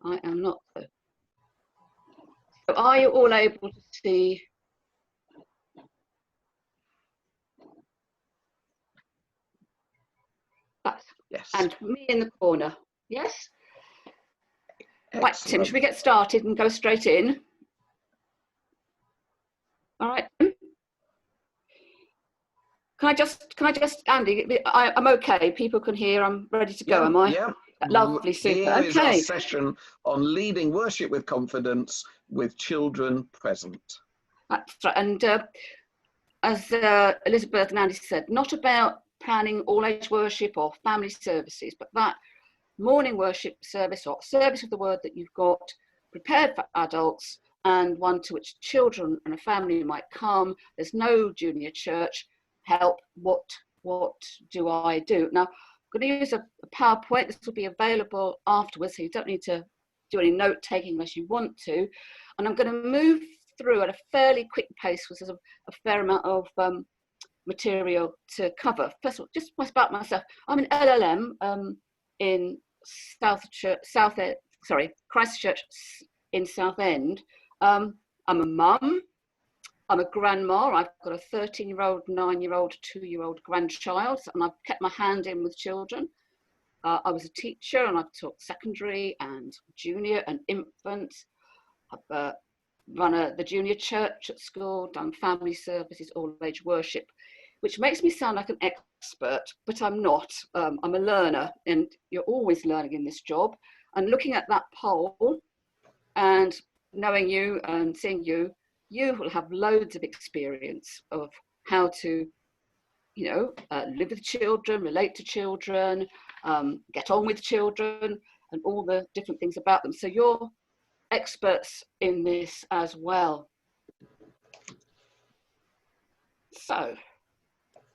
I am not. So are you all able to see? Yes. And me in the corner. Yes? Excellent. Right, Tim, should we get started and go straight in? All right. Can I just, Andy, I'm okay. People can hear. I'm ready to go, am I? Yeah. Lovely, super. Here is our Okay. session on leading worship with confidence with children present. That's right. And as Elizabeth and Andy said, not about planning all-age worship or family services, but that morning worship service or service of the word that you've got prepared for adults and one to which children and a family might come. There's no junior church. Help, what do I do? Now, I'm going to use a PowerPoint. This will be available afterwards, so you don't need to do any note taking unless you want to. And I'm going to move through at a fairly quick pace, because there's a fair amount of material to cover. First of all, just about myself. I'm an LLM in Christchurch in Southend. I'm a mum. I'm a grandma. I've got a 13-year-old, 9-year-old, 2-year-old grandchild, and I've kept my hand in with children. I was a teacher, and I've taught secondary and junior and infants. I've run the junior church at school, done family services, all-age worship, which makes me sound like an expert, but I'm not. I'm a learner, and you're always learning in this job. And looking at that poll and knowing you and seeing you, you will have loads of experience of how to, live with children, relate to children, get on with children, and all the different things about them. So you're experts in this as well. So,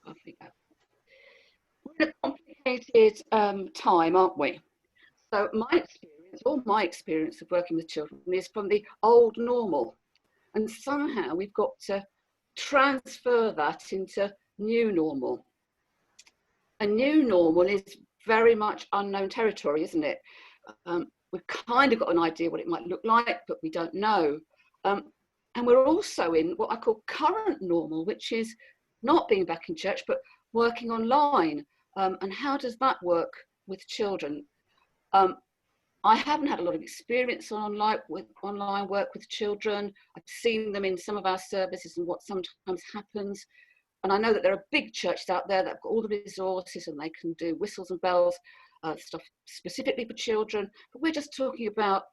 off we go. We're in a complicated time, aren't we? So my experience of working with children is from the old normal. And somehow we've got to transfer that into new normal. A new normal is very much unknown territory, isn't it? We've kind of got an idea what it might look like, but we don't know. And we're also in what I call current normal, which is not being back in church, but working online. And how does that work with children? I haven't had a lot of experience on online work with children. I've seen them in some of our services and what sometimes happens. And I know that there are big churches out there that have got all the resources and they can do whistles and bells, stuff specifically for children. But we're just talking about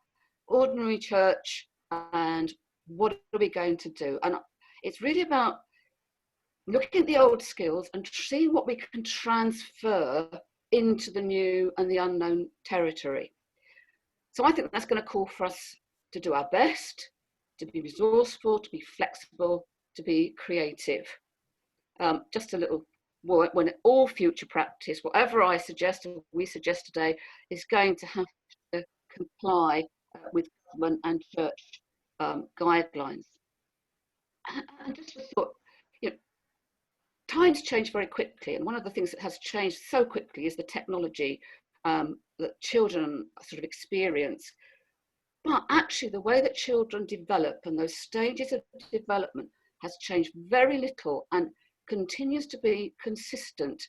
ordinary church and what are we going to do? And it's really about looking at the old skills and seeing what we can transfer into the new and the unknown territory. So I think that's going to call for us to do our best, to be resourceful, to be flexible, to be creative. Just a little word, when all future practice, whatever I suggest or we suggest today, is going to have to comply with government and church guidelines. And just thought, times change very quickly, and one of the things that has changed so quickly is the technology that children sort of experience. But actually the way that children develop and those stages of development has changed very little and continues to be consistent.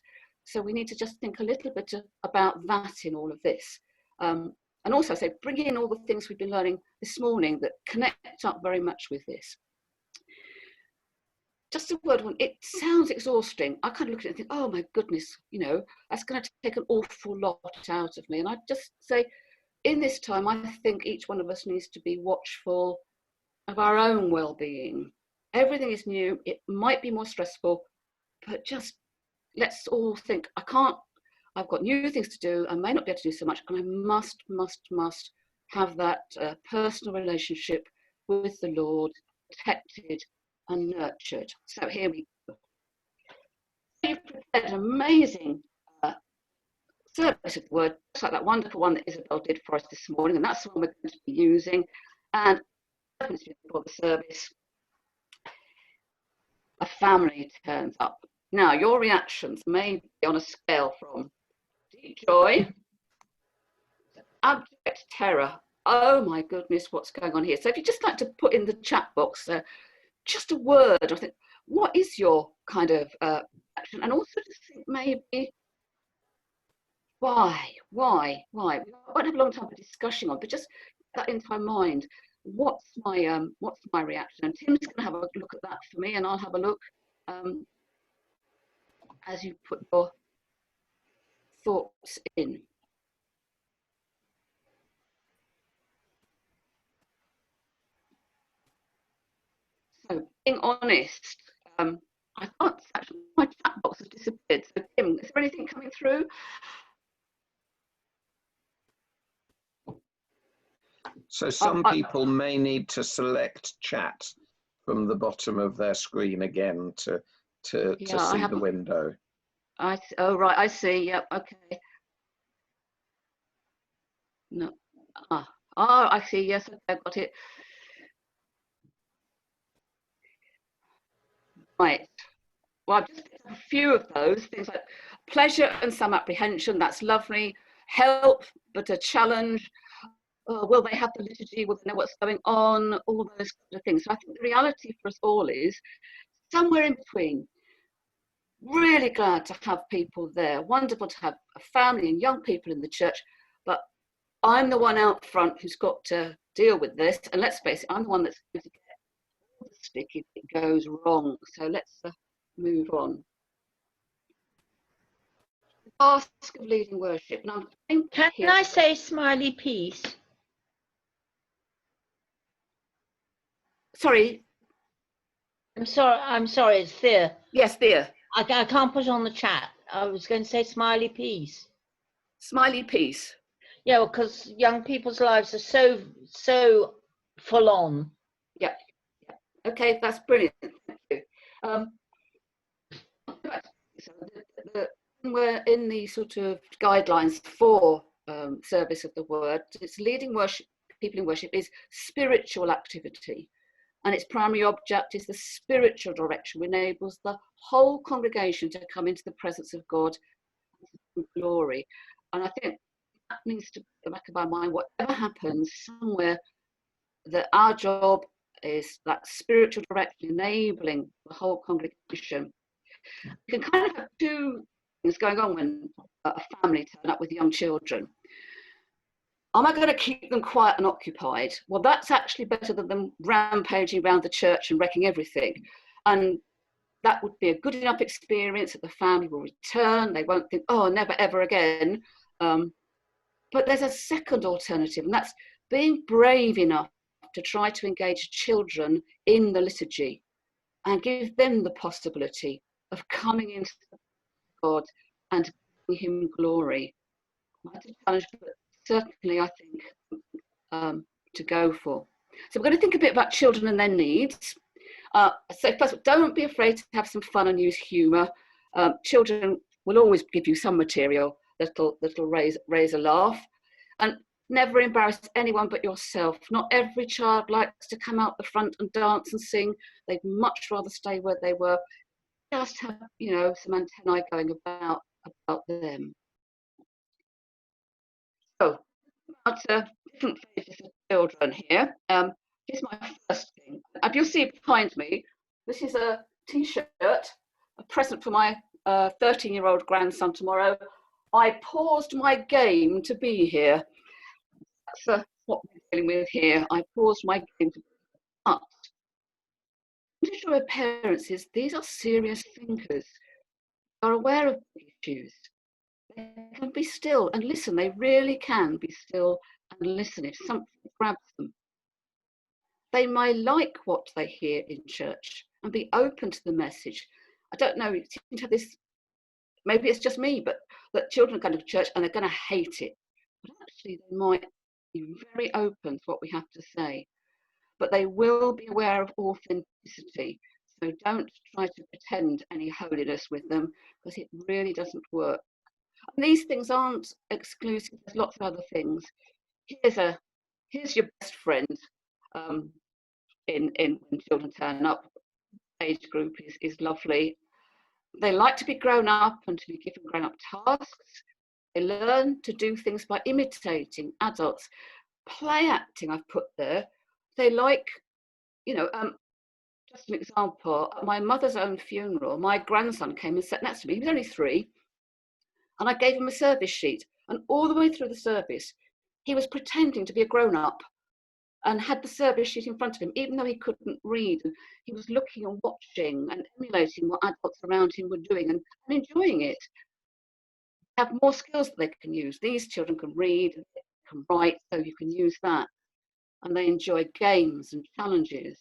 So we need to just think a little bit about that in all of this. And also say, bring in all the things we've been learning this morning that connect up very much with this. Just a word, it sounds exhausting. I kind of look at it and think, oh my goodness, that's going to take an awful lot out of me. And I just say, in this time, I think each one of us needs to be watchful of our own well-being. Everything is new. It might be more stressful, but just let's all think, I've got new things to do. I may not be able to do so much, and I must have that personal relationship with the Lord protected and nurtured. So here we go. You've prepared an amazing service of the word, just like that wonderful one that Isabel did for us this morning, and that's the one we're going to be using. And before the service, a family turns up. Now, your reactions may be on a scale from deep joy to abject terror. oh my goodness, what's going on here? So if you just like to put in the chat box just a word, I think, what is your kind of action? And also just think maybe why? We won't have a long time for discussion on, but just put that into my mind. What's my reaction? And Tim's going to have a look at that for me, and I'll have a look as you put your thoughts in. So, being honest, I thought actually my chat box has disappeared. So, Tim, is there anything coming through? So some people may need to select chat from the bottom of their screen again to see the window. Oh right, I see. Yep. Okay. No. I see. Yes, okay, I've got it. Right. Well, I've just picked up a few of those things like pleasure and some apprehension. That's lovely. Help, but a challenge. Will they have the liturgy? Will they know what's going on? All those kind of things. So I think the reality for us all is somewhere in between. Really glad to have people there. Wonderful to have a family and young people in the church. But I'm the one out front who's got to deal with this. And let's face it, I'm the one that's going to get all the stick if it goes wrong. So let's move on. The task of leading worship. Now, can I say smiley peace? Sorry. I'm sorry, it's Thea. Yes, Thea. I can't put it on the chat. I was going to say smiley peace. Smiley peace. Yeah, because young people's lives are so full on. Yeah. Okay, that's brilliant. Thank you. So we're in the sort of guidelines for service of the word. It's leading worship, people in worship is spiritual activity. And its primary object is the spiritual direction, which enables the whole congregation to come into the presence of God and glory. And I think that needs to be in the back of our mind, whatever happens, somewhere that our job is that spiritual direction, enabling the whole congregation. You can kind of have two things going on when a family turn up with young children. Am I going to keep them quiet and occupied? Well, that's actually better than them rampaging around the church and wrecking everything. And that would be a good enough experience that the family will return. They won't think, oh, never, ever again. But there's a second alternative, and that's being brave enough to try to engage children in the liturgy and give them the possibility of coming into God and giving him glory. That's a challenge, but certainly I think to go for. So we're going to think a bit about children and their needs. So first, don't be afraid to have some fun and use humour. Children will always give you some material that'll raise a laugh, and never embarrass anyone but yourself. Not every child likes to come out the front and dance and sing. They'd much rather stay where they were. Just have, you know, some antennae going about them. So, about different phases of children here. Here's my first thing. If you'll see behind me, this is a T-shirt, a present for my 13-year-old grandson tomorrow. I paused my game to be here. That's what we're dealing with here. I paused my game to be here. What to show parents is these are serious thinkers. They are aware of issues. They can be still and listen. They really can be still and listen if something grabs them. They may like what they hear in church and be open to the message. I don't know, you seem to have this, maybe it's just me, but that children go to church and they're going to hate it. But actually they might be very open to what we have to say. But they will be aware of authenticity. So don't try to pretend any holiness with them, because it really doesn't work. And these things aren't exclusive. There's lots of other things. Here's your best friend in when children turn up. Age group is lovely. They like to be grown up and to be given grown up tasks. They learn to do things by imitating adults. play acting I've put there. They like, you know, just an example, at my mother's own funeral, my grandson came and sat next to me. He was only 3. And I gave him a service sheet. And all the way through the service, he was pretending to be a grown-up and had the service sheet in front of him, even though he couldn't read. And he was looking and watching and emulating what adults around him were doing and enjoying it. They have more skills that they can use. These children can read, can write, so you can use that. And they enjoy games and challenges.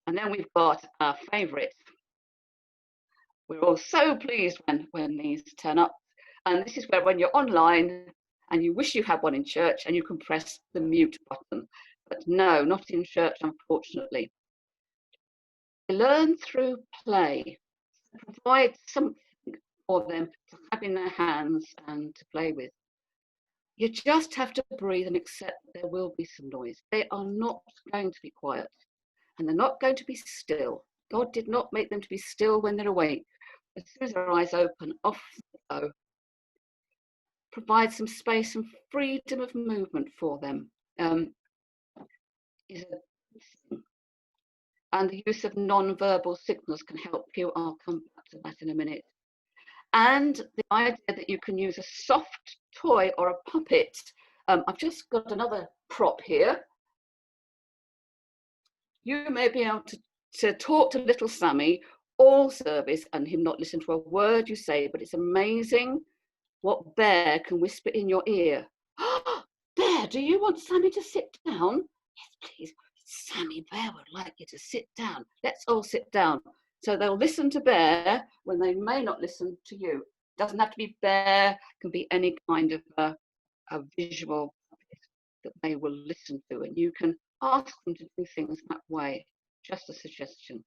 And then we've got our favourites. We're all so pleased when these turn up. And this is where when you're online and you wish you had one in church and you can press the mute button. But no, not in church, unfortunately. They learn through play. Provide something for them to have in their hands and to play with. You just have to breathe and accept there will be some noise. They are not going to be quiet and they're not going to be still. God did not make them to be still when they're awake. As soon as their eyes open, off they go. Provide some space and freedom of movement for them. And the use of non-verbal signals can help you. I'll come back to that in a minute. And the idea that you can use a soft toy or a puppet. I've just got another prop here. You may be able to talk to little Sammy all service and him not listen to a word you say, but it's amazing what Bear can whisper in your ear. Oh, Bear, do you want Sammy to sit down? Yes, please. Sammy, Bear would like you to sit down. Let's all sit down. So they'll listen to Bear when they may not listen to you. It doesn't have to be Bear, it can be any kind of a visual that they will listen to, and you can ask them to do things that way. Just a suggestion.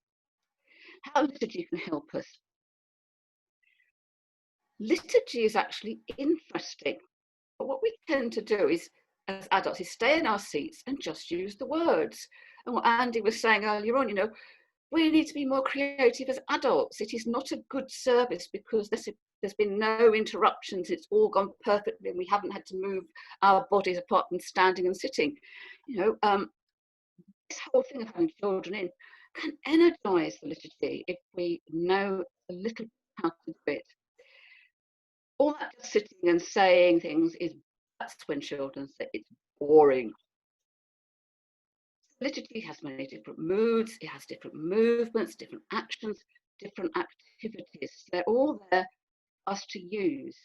How liturgy can help us. Liturgy is actually interesting, but what we tend to do is, as adults, is stay in our seats and just use the words. And what Andy was saying earlier on, you know, we need to be more creative as adults. It is not a good service because there's been no interruptions. It's all gone perfectly and we haven't had to move our bodies apart from standing and sitting. You know, this whole thing of having children in can energize the liturgy if we know a little how to do it. All that just sitting and saying things that's when children say it's boring. Liturgy has many different moods, it has different movements, different actions, different activities. They're all there for us to use.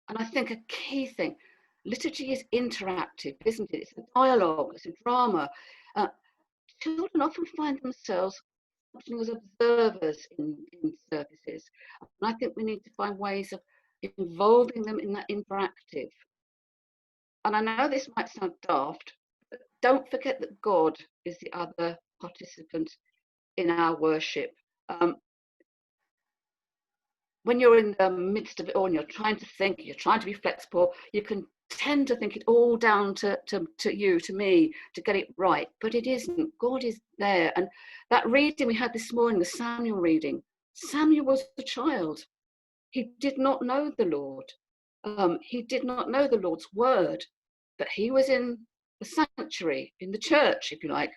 And I think a key thing, liturgy is interactive, isn't it? It's a dialogue, it's a drama. Children often find themselves functioning as observers in services. And I think we need to find ways of involving them in that interactive. And I know this might sound daft, but don't forget that God is the other participant in our worship. When you're in the midst of it all and you're trying to think, you're trying to be flexible, you can tend to think it all down to you, to me, to get it right. But it isn't. God is there. And that reading we had this morning, the Samuel reading, Samuel was a child. He did not know the Lord. He did not know the Lord's word, but he was in the sanctuary, in the church, if you like,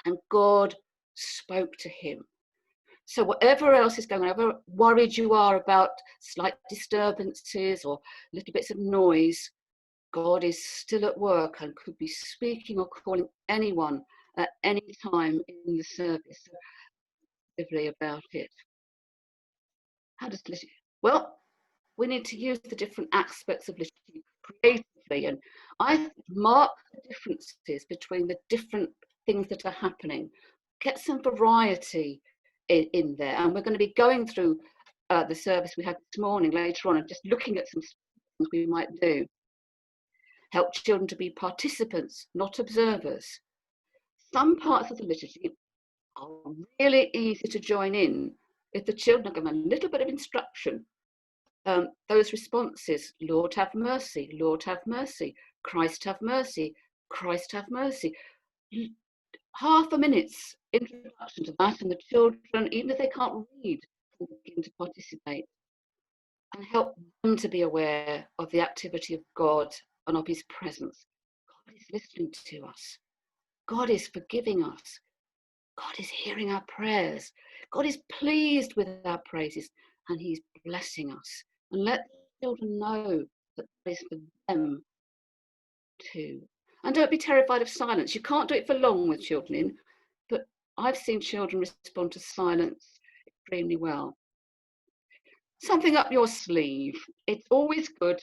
and God spoke to him. So whatever else is going on, however worried you are about slight disturbances or little bits of noise, God is still at work and could be speaking or calling anyone at any time in the service. About it. How does liturgy? Well, we need to use the different aspects of liturgy creatively, and I mark the differences between the different things that are happening. Get some variety in there, and we're going to be going through the service we had this morning later on and just looking at some things we might do. Help children to be participants, not observers. Some parts of the liturgy are really easy to join in if the children are given a little bit of instruction. Those responses, Lord have mercy, Lord have mercy, Christ have mercy, Christ have mercy. Half a minute's introduction to that, and the children, even if they can't read, can begin to participate and help them to be aware of the activity of God and of his presence. God is listening to us. God is forgiving us. God is hearing our prayers. God is pleased with our praises, and he's blessing us. And let the children know that that is for them too. And don't be terrified of silence. You can't do it for long with children in, but I've seen children respond to silence extremely well. Something up your sleeve. It's always good,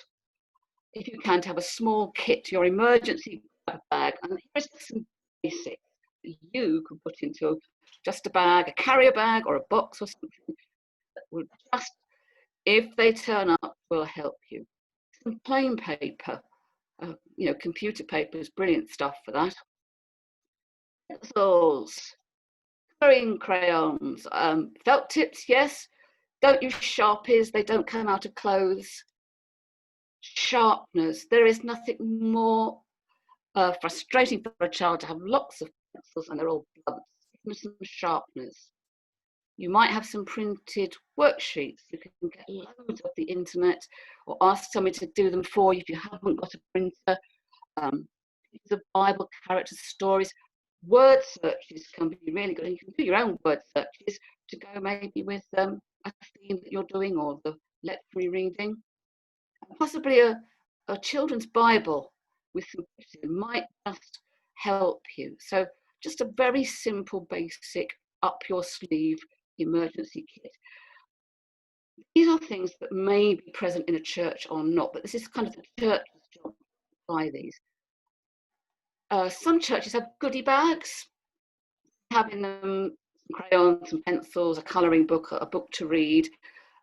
if you can, to have a small kit, your emergency bag. And here's some basics that you can put into just a bag, a carrier bag or a box or something that will just, if they turn up, will help you. Some plain paper, computer paper is brilliant stuff for that. Pencils, coloring crayons, felt tips, yes. Don't use Sharpies, they don't come out of clothes. Sharpeners, there is nothing more frustrating for a child to have lots of pencils and they're all blunt. Some sharpeners. You might have some printed worksheets. You can get loads off the internet or ask somebody to do them for you if you haven't got a printer. Pieces of Bible, character stories. Word searches can be really good. And you can do your own word searches to go maybe with a theme that you're doing or the lectionary reading. And possibly a children's Bible with some pictures might just help you. So just a very simple, basic, up your sleeve emergency kit. These are things that may be present in a church or not, but this is kind of the church's job to buy these. Some churches have goodie bags, having them some crayons, some pencils, a colouring book, a book to read.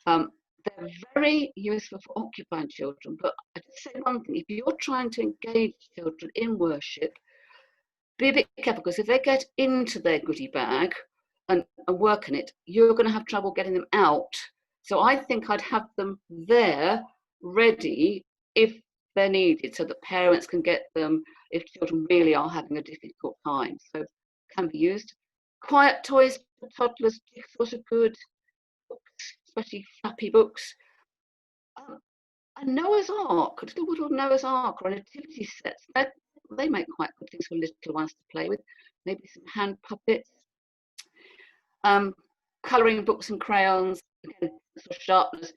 They're very useful for occupying children, but I just say one thing: if you're trying to engage children in worship, be a bit careful, because if they get into their goodie bag and work on it, you're going to have trouble getting them out. So I think I'd have them there ready if they're needed, so that parents can get them if children really are having a difficult time. So can be used. Quiet toys for toddlers, jigsaws are good, books, especially flappy books. A Noah's Ark, a little Noah's Ark or a nativity set. They make quite good things for little ones to play with. Maybe some hand puppets. Colouring books and crayons, again, sort of sharpeners,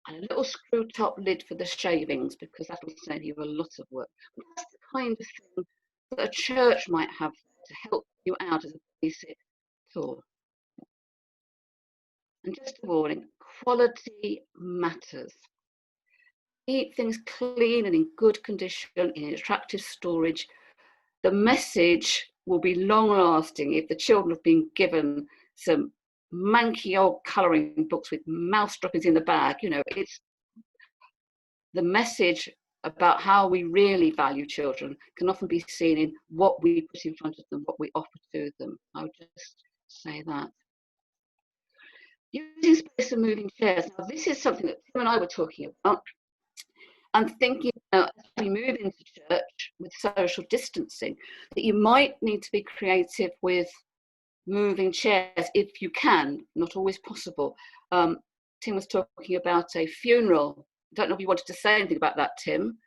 and a little screw top lid for the shavings, because that will save you a lot of work. But that's the kind of thing that a church might have to help you out as a basic tool. And just a warning, quality matters. Keep things clean and in good condition, in attractive storage. The message will be long lasting if the children have been given some manky old colouring books with mouse droppings in the bag. It's the message about how we really value children can often be seen in what we put in front of them, what we offer to them. I would just say that. Using space and moving chairs. Now, this is something that Tim and I were talking about. I'm thinking as we move into church with social distancing, that you might need to be creative with moving chairs if you can, not always possible. Tim was talking about a funeral. I don't know if you wanted to say anything about that, Tim.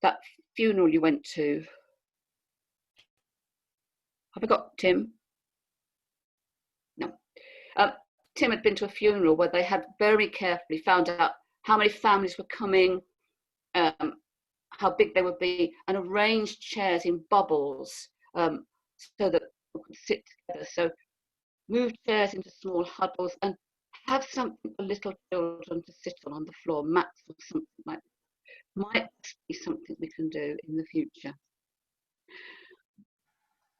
That funeral you went to. Have I got Tim? No. Tim had been to a funeral where they had very carefully found out how many families were coming, how big they would be, and arranged chairs in bubbles so that people could sit together. So move chairs into small huddles and have something for little children to sit on the floor, mats or something like that. Might be something we can do in the future.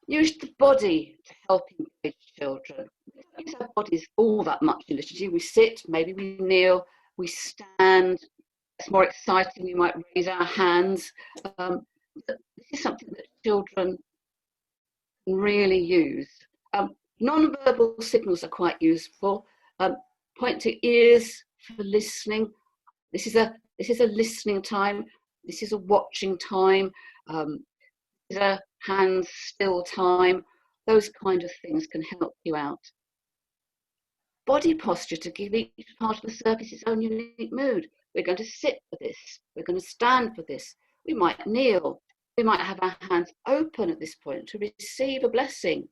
Use the body to help engage children. We don't use our bodies all that much in liturgy. We sit, maybe we kneel, we stand. It's more exciting, we might raise our hands. This is something that children can really use. Non-verbal signals are quite useful. Point to ears for listening. This is a listening time. This is a watching time. This is a hands still time. Those kind of things can help you out. Body posture to give each part of the service its own unique mood. We're going to sit for this. We're going to stand for this. We might kneel. We might have our hands open at this point to receive a blessing.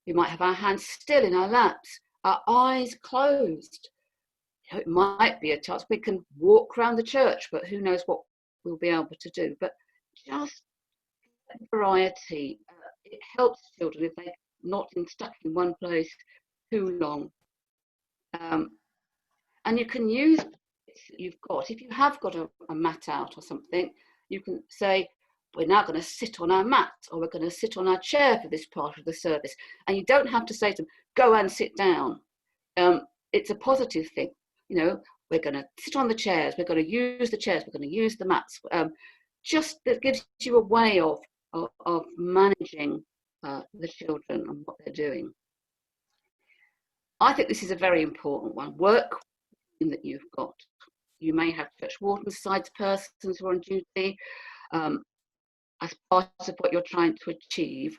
We might have our hands still in our laps, our eyes closed. It might be a chance we can walk around the church, but who knows what we'll be able to do. But just variety. It helps children if they're not stuck in one place too long. And you can use you've got. If you have got a mat out or something, you can say, we're now going to sit on our mat, or we're going to sit on our chair for this part of the service. And you don't have to say to them, go and sit down. It's a positive thing. We're going to sit on the chairs, we're going to use the chairs, we're going to use the mats. Just that gives you a way of managing the children and what they're doing. I think this is a very important one. Work that you've got. You may have church wardens, sides persons who are on duty. As part of what you're trying to achieve,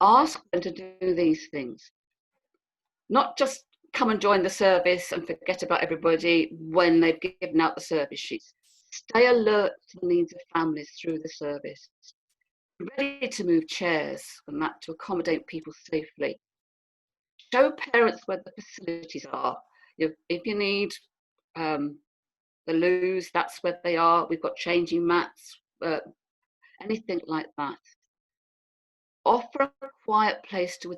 ask them to do these things. Not just come and join the service and forget about everybody when they've given out the service sheets. Stay alert to the needs of families through the service. Ready to move chairs and that to accommodate people safely. Show parents where the facilities are. If you need the loos, that's where they are. We've got changing mats, anything like that. Offer a quiet place to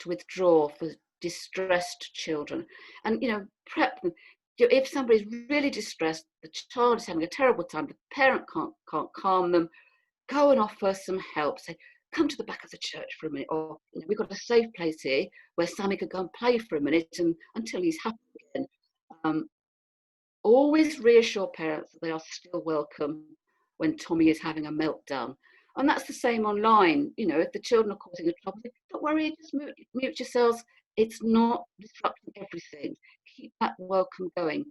withdraw for distressed children, and prep them. If somebody's really distressed, the child is having a terrible time, the parent can't calm them, go and offer some help. Say, come to the back of the church for a minute, or we've got a safe place here where Sammy could go and play for a minute until he's happy again. Always reassure parents that they are still welcome when Tommy is having a meltdown. And that's the same online. If the children are causing a trouble, don't worry, just mute yourselves. It's not disrupting everything. Keep that welcome going.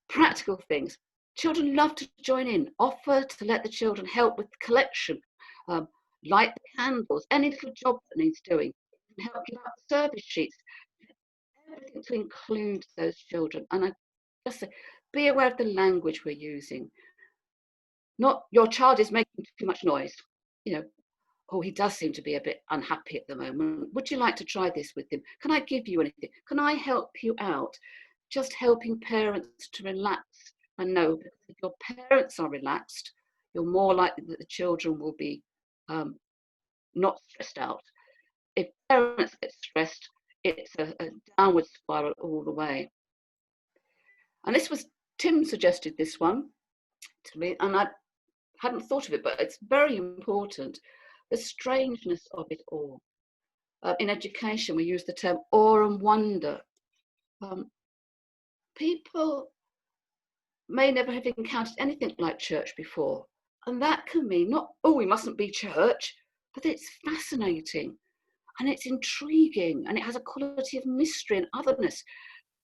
Practical things. Children love to join in. Offer to let the children help with the collection. Light the candles. Any little job that needs doing. Help give out the service sheets. Everything to include those children. And I just say, be aware of the language we're using. Not your child is making too much noise. Oh, he does seem to be a bit unhappy at the moment. Would you like to try this with him? Can I give you anything? Can I help you out? Just helping parents to relax and know, because if your parents are relaxed, you're more likely that the children will be not stressed out. If parents get stressed, it's a downward spiral all the way. And Tim suggested this one to me, and I hadn't thought of it, but it's very important. The strangeness of it all. In education, we use the term awe and wonder. People may never have encountered anything like church before. And that can mean not, we mustn't be church, but it's fascinating and it's intriguing and it has a quality of mystery and otherness.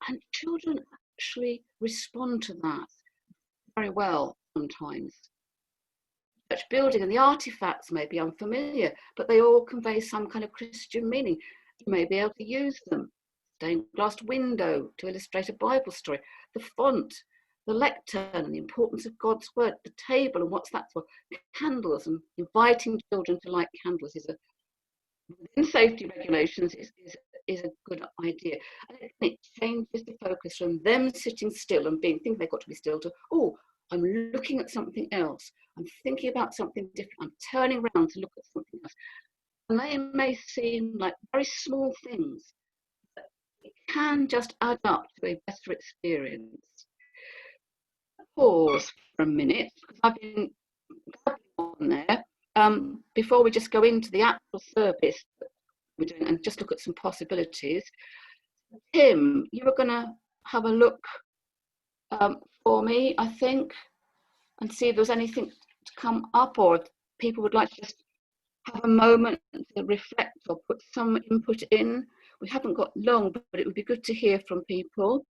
And children actually respond to that very well sometimes. Church building and the artifacts may be unfamiliar, but they all convey some kind of Christian meaning. You may be able to use them. Stained glass window to illustrate a Bible story, the font, the lectern and the importance of God's word, the table and what's that for, candles, and inviting children to light candles within safety regulations is a good idea. And it changes the focus from them sitting still and thinking they've got to be still to, I'm looking at something else. I'm thinking about something different. I'm turning around to look at something else. And they may seem like very small things, but it can just add up to a better experience. Pause for a minute, because I've been on there, before we just go into the actual service that we're doing and just look at some possibilities. Tim, you were going to have a look for me, I think, and see if there's anything to come up, or if people would like to just have a moment to reflect or put some input in. We haven't got long, but it would be good to hear from people.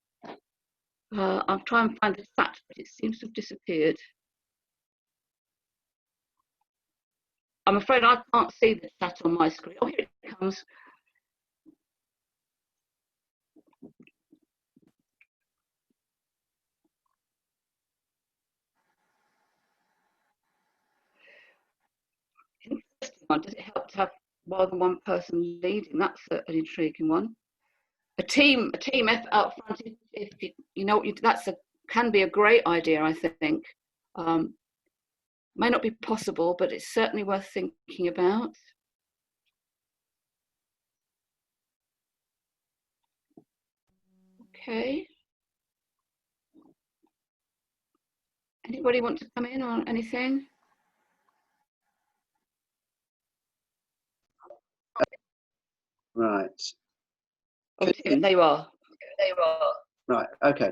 I'll try and find the chat, but it seems to have disappeared. I'm afraid I can't see the chat on my screen. Oh, here it comes. one. Does it help to have more than one person leading? That's an intriguing one. A team effort out front. If you know, can be a great idea. I think may not be possible, but it's certainly worth thinking about. Okay. Anybody want to come in on anything? Right. Oh, there you are. Right, okay.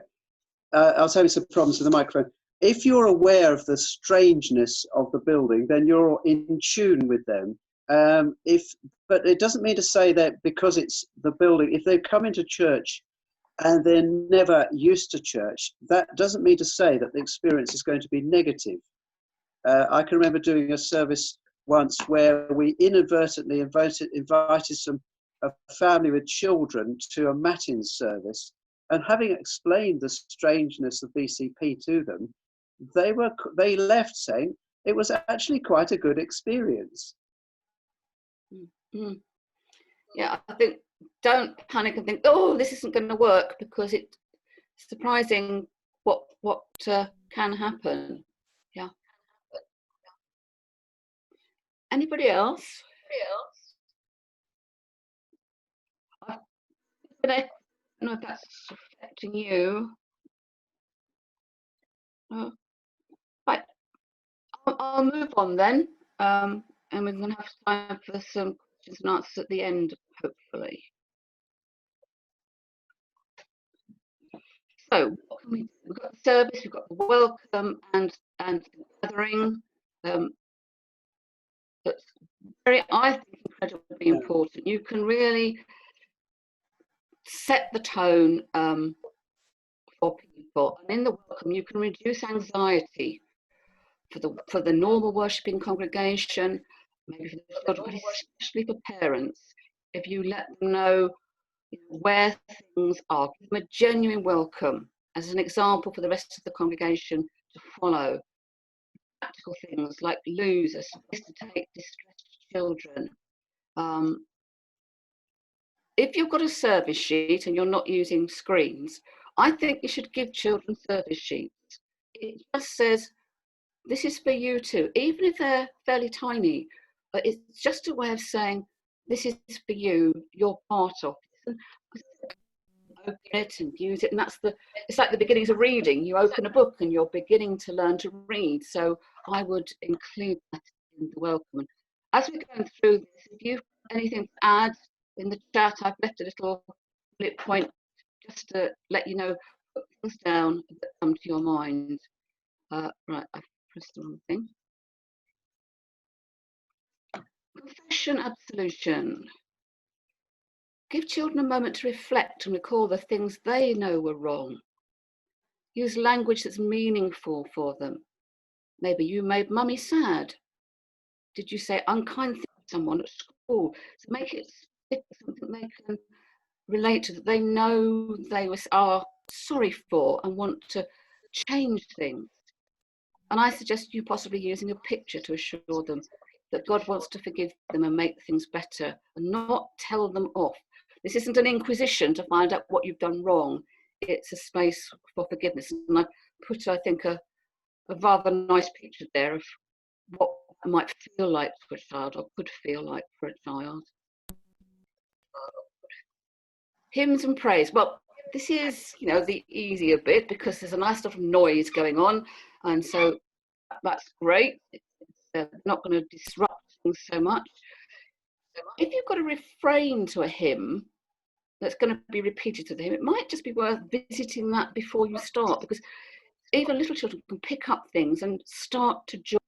I was having some problems with the microphone. If you're aware of the strangeness of the building, then you're in tune with them. But it doesn't mean to say that because it's the building, if they come into church and they're never used to church, that doesn't mean to say that the experience is going to be negative. I can remember doing a service once where we inadvertently invited a family with children to a matins service, and having explained the strangeness of BCP to them, they left saying it was actually quite a good experience. Mm-hmm. Yeah, I think don't panic and think, oh, this isn't going to work, because it's surprising what can happen. Yeah. Anybody else? I don't know if that's affecting you. Right, I'll move on then, and we're going to have time for some questions and answers at the end, hopefully. So what can we do? We've got the service, we've got the welcome and the gathering. That's I think, incredibly important. You can really set the tone for people, and in the welcome, you can reduce anxiety for the normal worshipping congregation, maybe for the children, but especially for parents. If you let them know where things are, give them a genuine welcome as an example for the rest of the congregation to follow. Practical things like loos, a space to take distressed children. If you've got a service sheet and you're not using screens, I think you should give children service sheets. It just says, this is for you too, even if they're fairly tiny. But it's just a way of saying, this is for you, you're part of this. And open it and use it, and it's like the beginnings of reading. You open a book and you're beginning to learn to read. So I would include that in the welcome. As we're going through this, if you've got anything to add in the chat, I've left a little bullet point just to let you know, put things down that come to your mind. Right, I've pressed the wrong thing. Confession, absolution. Give children a moment to reflect and recall the things they know were wrong. Use language that's meaningful for them. Maybe you made mummy sad. Did you say unkind things to someone at school? So make it something they can relate to, that they know they are sorry for and want to change things. And I suggest you possibly using a picture to assure them that God wants to forgive them and make things better, and not tell them off. This isn't an inquisition to find out what you've done wrong. It's a space for forgiveness. And I put, I think, a rather nice picture there of what it might feel like for a child, or could feel like for a child. Hymns and praise. Well, this is, the easier bit, because there's a nice lot of noise going on, and so that's great. It's not going to disrupt things so much. If you've got a refrain to a hymn that's going to be repeated to the hymn, it might just be worth visiting that before you start, because even little children can pick up things and start to join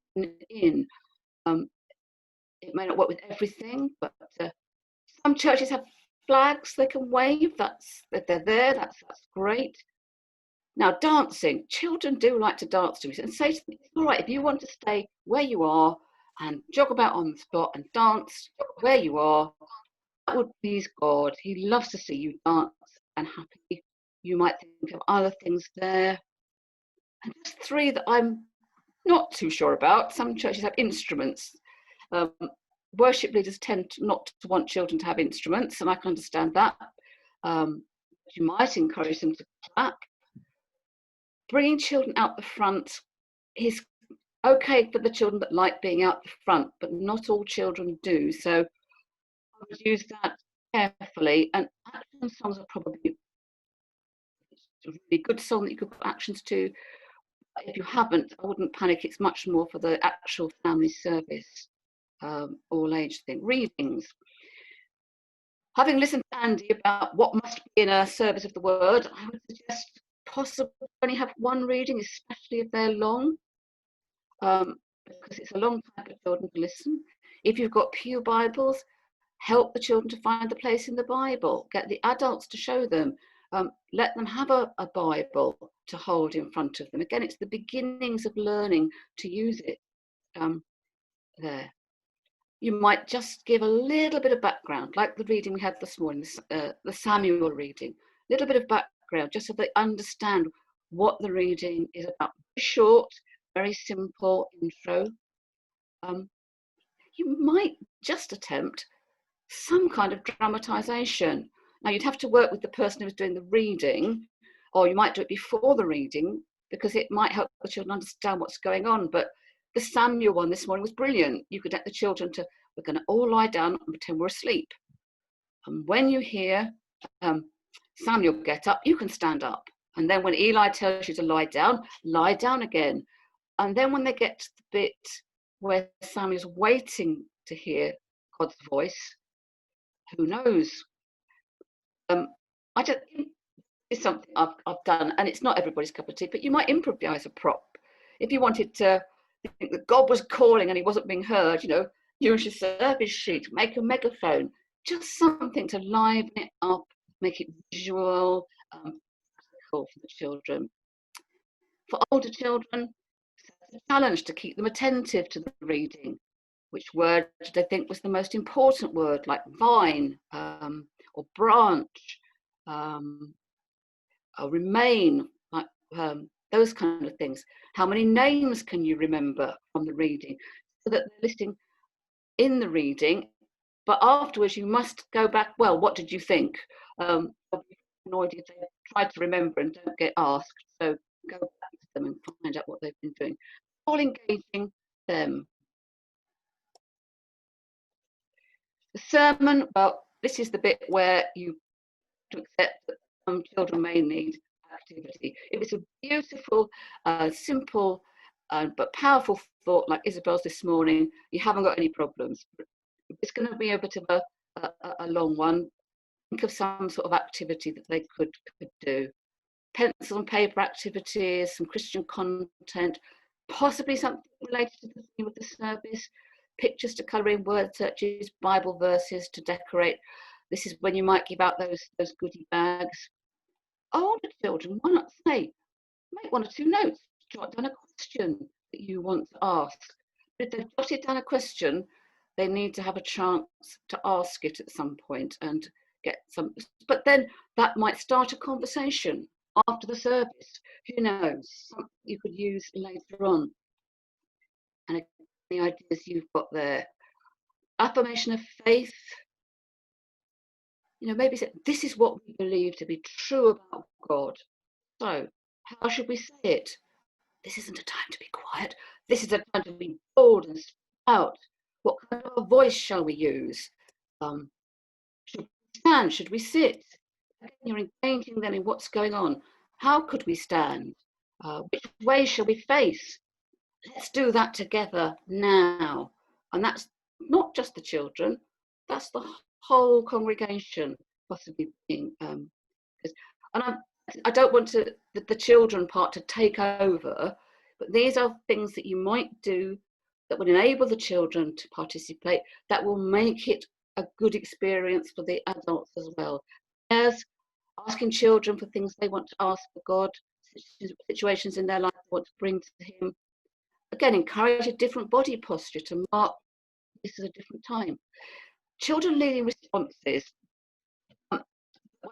in. It may not work with everything, but some churches have flags they can wave. If they're there, that's great. Now, dancing. Children do like to dance to me, and say to them, it's all right if you want to stay where you are and jog about on the spot and dance where you are. That would please God. He loves to see you dance and happy. You might think of other things there. And just three that I'm not too sure about. Some churches have instruments. worship leaders tend not to want children to have instruments, and I can understand that. You might encourage them to clap. Bringing children out the front is okay for the children that like being out the front, but not all children do. So I would use that carefully. And action songs are probably a really good song that you could put actions to. If you haven't, I wouldn't panic. It's much more for the actual family service, all age thing. Readings. Having listened to Andy about what must be in a service of the word, I would suggest possibly only have one reading, especially if they're long, because it's a long time for children to listen. If you've got pew Bibles, help the children to find the place in the Bible. Get the adults to show them. Let them have a Bible to hold in front of them. Again, it's the beginnings of learning to use it there. You might just give a little bit of background, like the reading we had this morning, the Samuel reading. A little bit of background, just so they understand what the reading is about. Short, very simple intro. You might just attempt some kind of dramatisation. Now, you'd have to work with the person who's doing the reading, or you might do it before the reading, because it might help the children understand what's going on. But the Samuel one this morning was brilliant. You could get the children to, we're going to all lie down and pretend we're asleep. And when you hear Samuel get up, you can stand up. And then when Eli tells you to lie down again. And then when they get to the bit where Samuel's waiting to hear God's voice, who knows? It's something I've done, and it's not everybody's cup of tea, but you might improvise a prop. If you wanted to think that God was calling and he wasn't being heard, use your service sheet, make a megaphone, just something to liven it up, make it visual, for the children. For older children, it's a challenge to keep them attentive to the reading. Which word do they think was the most important word, like vine or branch or remain, like those kind of things. How many names can you remember from the reading? So that they're listening in the reading, but afterwards you must go back, well, what did you think? I'll be annoyed if they try to remember and don't get asked, so go back to them and find out what they've been doing. All engaging them. The sermon, well, this is the bit where you have to accept that some children may need activity. If it's a beautiful, simple, but powerful thought like Isabel's this morning, you haven't got any problems. If it's going to be a bit of a long one, think of some sort of activity that they could do. Pencil and paper activities, some Christian content, possibly something related to the theme of the service. Pictures to colour in, word searches, Bible verses to decorate. This is when you might give out those goodie bags. Older children, why not say, make 1 or 2 notes, jot down a question that you want to ask. But if they've jotted down a question, they need to have a chance to ask it at some point and get some. But then that might start a conversation after the service. Who knows? Something you could use later on. And the ideas you've got there. Affirmation of faith. Maybe say, this is what we believe to be true about God. So, how should we say it? This isn't a time to be quiet. This is a time to be bold and speak out. What kind of a voice shall we use? Should we stand? Should we sit? Again, you're engaging them in what's going on. How could we stand? Which way shall we face? Let's do that together now. And that's not just the children, that's the whole congregation possibly being. And I don't want the children part to take over, but these are things that you might do that would enable the children to participate, that will make it a good experience for the adults as well. As asking children for things they want to ask for God, situations in their life they want to bring to him. Again, encourage a different body posture to mark this is a different time. Children leading responses. One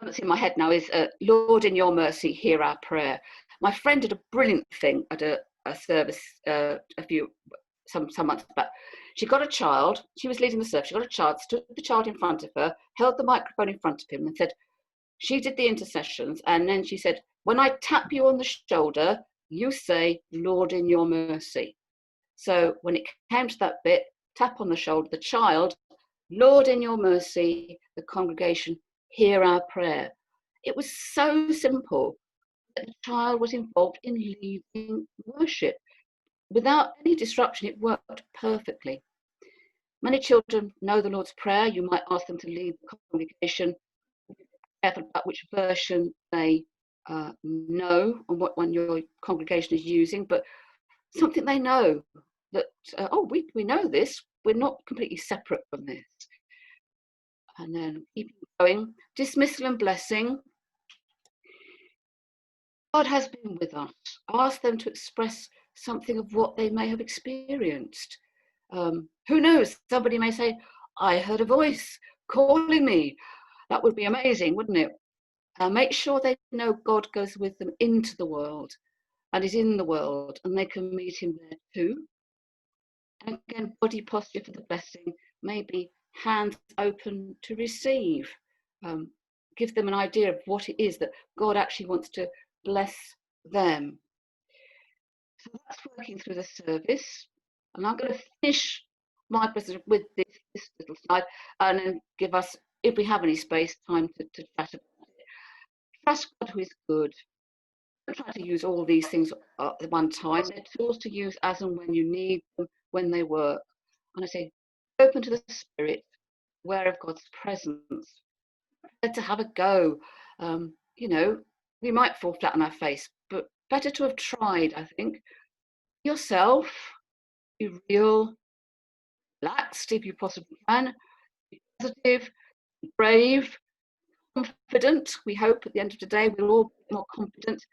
that's in my head now is, Lord, in your mercy, hear our prayer. My friend did a brilliant thing at a service some months back. She got a child, she was leading the service, she got a child, stood the child in front of her, held the microphone in front of him and said, she did the intercessions, and then she said, when I tap you on the shoulder, you say, Lord, in your mercy. So when it came to that bit, tap on the shoulder, the child, Lord, in your mercy, the congregation, hear our prayer. It was so simple that the child was involved in leading worship. Without any disruption, it worked perfectly. Many children know the Lord's Prayer. You might ask them to lead the congregation. Be careful about which version they know and what one your congregation is using, but something they know that, we know this, we're not completely separate from this. And then keep going. Dismissal and blessing. God has been with us. Ask them to express something of what they may have experienced. Who knows? Somebody may say, I heard a voice calling me. That would be amazing, wouldn't it? Make sure they know God goes with them into the world and is in the world, and they can meet him there too. And again, body posture for the blessing, maybe hands open to receive. Give them an idea of what it is that God actually wants to bless them. So that's working through the service. And I'm going to finish my presentation with this little slide and then give us, if we have any space, time to chat about it. Trust God who is good. Don't try to use all these things at one time. They're tools to use as and when you need them, when they work. And I say, open to the Spirit, aware of God's presence. To have a go. We might fall flat on our face, but better to have tried, I think. Yourself, be real, relaxed if you possibly can, be positive, be brave, confident. We hope at the end of the day we'll all be more confident.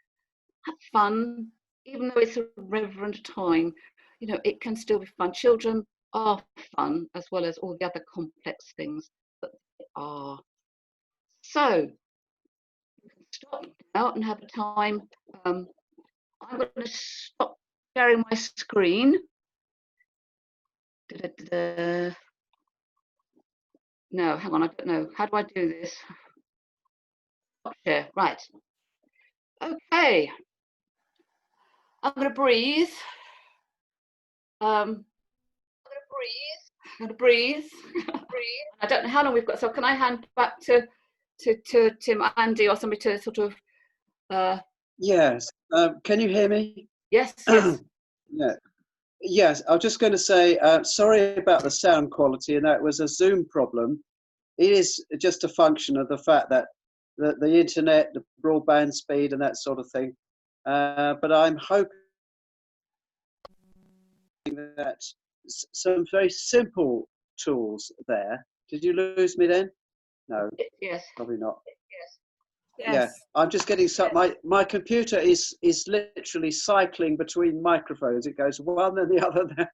Have fun, even though it's a reverent time. It can still be fun. Children are fun as well as all the other complex things that they are. So you can stop now and have a time. I'm going to stop sharing my screen. No, hang on, I don't know. How do I do this? Stop share, right. Okay. I'm going to breathe. I'm going to breathe. I don't know how long we've got, so can I hand back to Tim, Andy, or somebody to sort of... Yes. Can you hear me? Yes, yes. Yeah. Yes, I was just going to say, sorry about the sound quality, and that was a Zoom problem. It is just a function of the fact that the internet, the broadband speed and that sort of thing. But I'm hoping that some very simple tools there. Did you lose me then? No. Yes. Probably not. Yes. Yeah, I'm just getting some. My computer is literally cycling between microphones. It goes one and the other.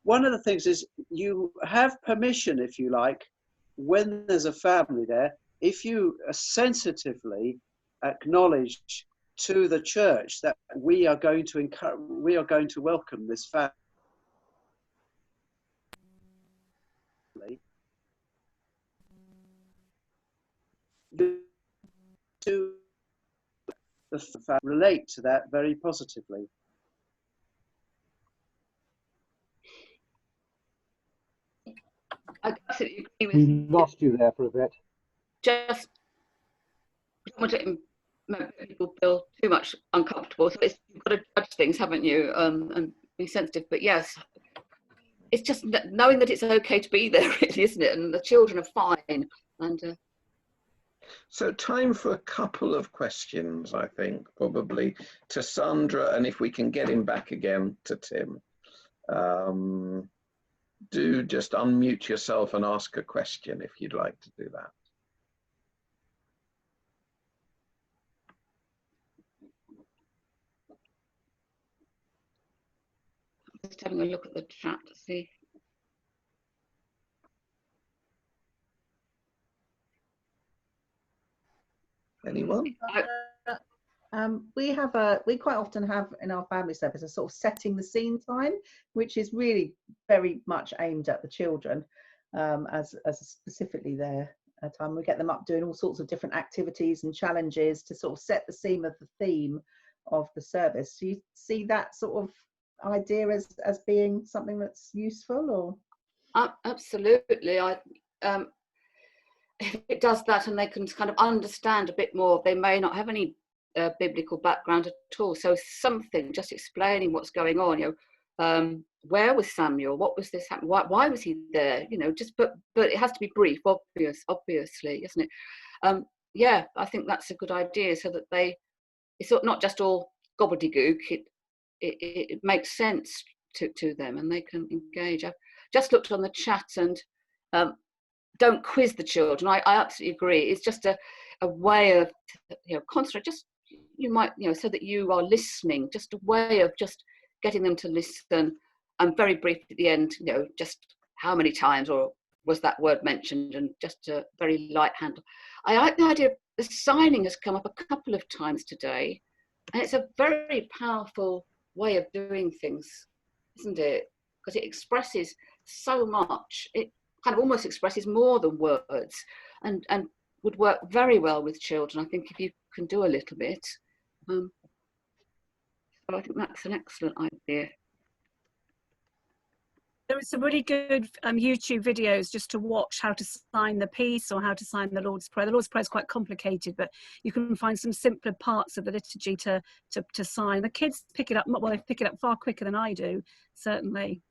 One of the things is you have permission, if you like, when there's a family there, if you sensitively acknowledge to the church that we are going to welcome this family. To relate to that very positively. I absolutely agree with We you. lost you there for a bit. Just don't want to make people feel too much uncomfortable. So you've got to judge things, haven't you? And be sensitive. But yes, it's just knowing that it's okay to be there, really, isn't it? And the children are fine. And so time for a couple of questions, I think, probably to Sandra, and if we can get him back again to Tim. Do just unmute yourself and ask a question if you'd like to do that. just having a look at the chat to see. Anyone? we quite often have in our family service a sort of setting the scene time, which is really very much aimed at the children, as specifically their time. We get them up doing all sorts of different activities and challenges to sort of set the theme of the service. Do you see that sort of idea as being something that's useful, or? Absolutely. If it does that and they can kind of understand a bit more, they may not have any biblical background at all. So something just explaining what's going on. Where was Samuel? What was this happening? Why was he there? But it has to be brief, obviously, isn't it? Yeah, I think that's a good idea, so that it's not just all gobbledygook. It makes sense to them, and they can engage. I've just looked on the chat, and don't quiz the children. I absolutely agree. It's just a way of concentrate. Just you might so that you are listening. Just a way of just getting them to listen. And very brief at the end. Just how many times or was that word mentioned, and just a very light handle. I like the idea of the signing has come up a couple of times today, and it's a very powerful way of doing things, isn't it? Because it expresses so much. It kind of almost expresses more than words, and would work very well with children, I think, if you can do a little bit. So I think that's an excellent idea. There are some really good YouTube videos just to watch how to sign the peace or how to sign the Lord's Prayer. The Lord's Prayer is quite complicated, but you can find some simpler parts of the liturgy to sign. The kids pick it up, well, they pick it up far quicker than I do, certainly.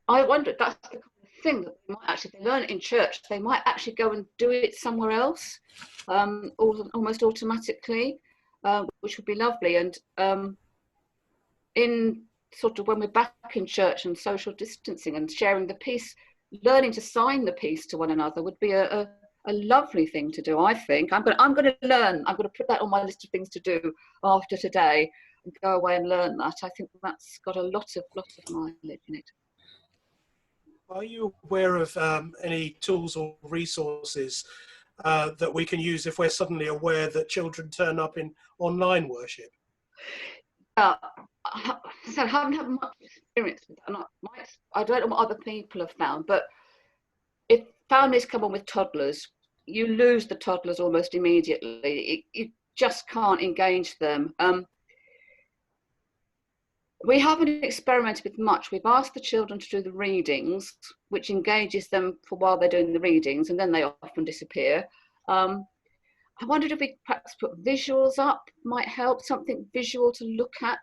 I wonder if that's the kind of thing that they might actually, if they learn it in church, they might actually go and do it somewhere else, almost automatically, which would be lovely. And in sort of when we're back in church and social distancing and sharing the peace, learning to sign the peace to one another would be a lovely thing to do, I think. I'm going to learn. I'm going to put that on my list of things to do after today and go away and learn that. I think that's got a lot of mileage in it. Are you aware of any tools or resources that we can use if we're suddenly aware that children turn up in online worship? I haven't had much experience with that. I don't know what other people have found, but if families come on with toddlers, you lose the toddlers almost immediately. You just can't engage them. We haven't experimented with much. We've asked the children to do the readings, which engages them for while they're doing the readings, and then they often disappear. I wondered if we perhaps put visuals up might help, something visual to look at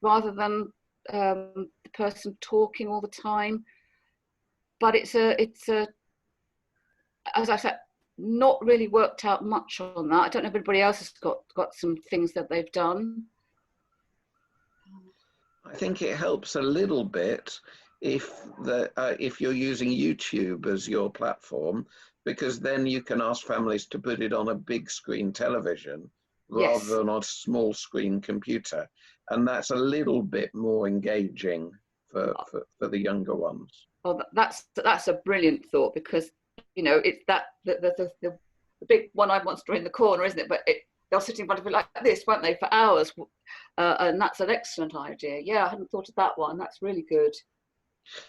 rather than the person talking all the time. But it's a as I said, not really worked out much on that. I don't know if anybody else has got some things that they've done. I think it helps a little bit if you're using YouTube as your platform, because then you can ask families to put it on a big screen television rather than on a small screen computer, and that's a little bit more engaging for the younger ones. Well, that's a brilliant thought, because it's that the big one I want to in the corner, isn't it? But they'll sit in front of it like this, won't they, for hours? And that's an excellent idea. Yeah, I hadn't thought of that one. That's really good.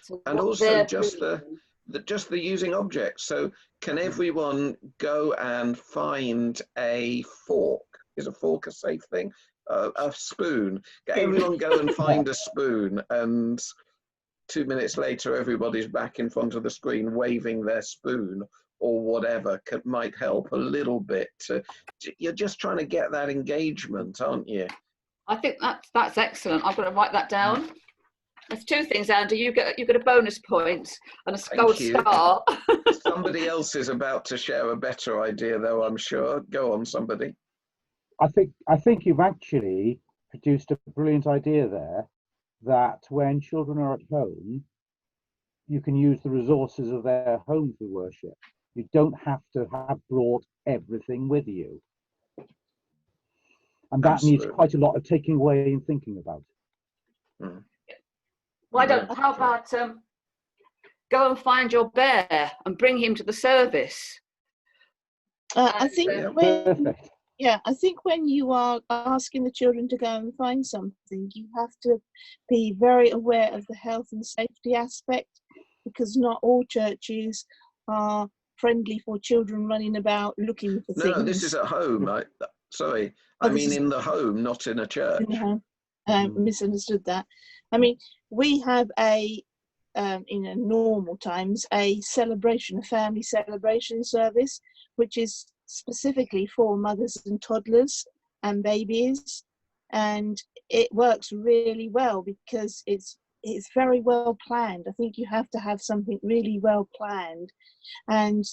So and also just the using objects. So can everyone go and find a fork? Is a fork a safe thing? A spoon. Everyone go and find a spoon, and 2 minutes later everybody's back in front of the screen waving their spoon or whatever. Might help a little bit. You're just trying to get that engagement, aren't you? I think that's excellent. I'm going to write that down. There's two things, Andy. You get a bonus point and a gold star. Somebody else is about to share a better idea, though, I'm sure. Go on, somebody. I think you've actually produced a brilliant idea there, that when children are at home, you can use the resources of their home for worship. You don't have to have brought everything with you. And that needs quite a lot of taking away and thinking about. Mm. How about go and find your bear and bring him to the service? I think Yeah, I think when you are asking the children to go and find something, you have to be very aware of the health and safety aspect, because not all churches are friendly for children running about looking for things. No, this is at home. Sorry, Oh, I mean in the home, not in a church. in the home. Misunderstood that. I mean, we have in a normal times, a celebration, a family celebration service, which is specifically for mothers and toddlers and babies, and it works really well because it's very well planned. I think you have to have something really well planned, and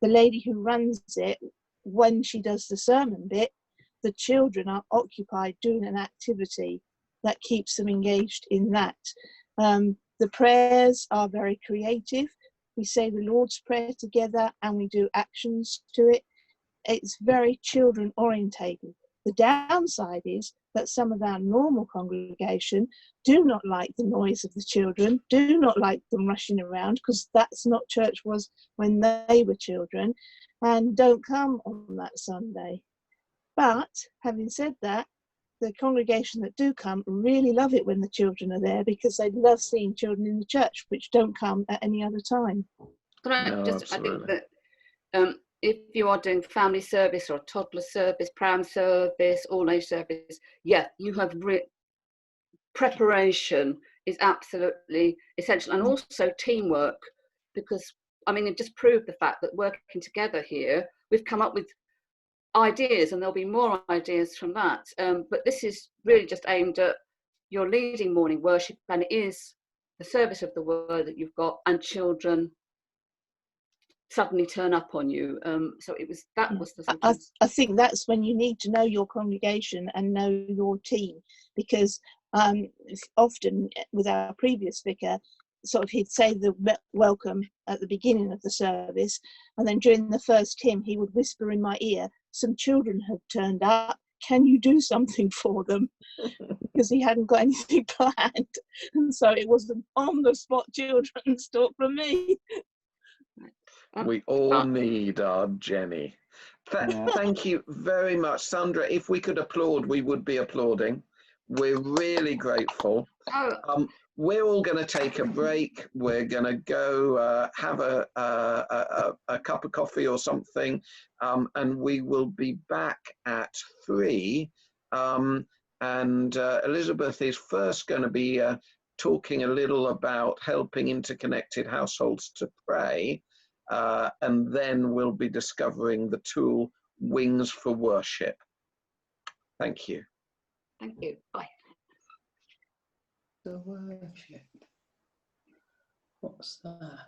the lady who runs it, when she does the sermon bit, the children are occupied doing an activity that keeps them engaged in that. The prayers are very creative. We say the Lord's Prayer together and we do actions to it. It's very children orientated. The downside is that some of our normal congregation do not like the noise of the children, do not like them rushing around, because that's not church was when they were children, and don't come on that Sunday. But having said that, the congregation that do come really love it when the children are there, because they love seeing children in the church, which don't come at any other time. No, I think that if you are doing family service or toddler service, pram service, all age service, yeah, you have preparation is absolutely essential, and also teamwork, because I mean, it just proved the fact that working together here, we've come up with ideas, and there'll be more ideas from that. But this is really just aimed at your leading morning worship, and it is the service of the word that you've got, and children suddenly turn up on you. So that was the sort of... I think that's when you need to know your congregation and know your team, because often with our previous vicar, sort of he'd say the welcome at the beginning of the service, and then during the first hymn he would whisper in my ear, some children have turned up, can you do something for them? Because he hadn't got anything planned, and so it was an on the spot children's talk from me. We all need our Jenny. Thank you very much, Sandra. If we could applaud, we would be applauding. We're really grateful. We're all going to take a break. We're going to go have a cup of coffee or something, and we will be back at 3. And Elizabeth is first going to be talking a little about helping interconnected households to pray, and then we'll be discovering the tool Wings for Worship. Thank you. Thank you. Bye. The worship. What's that?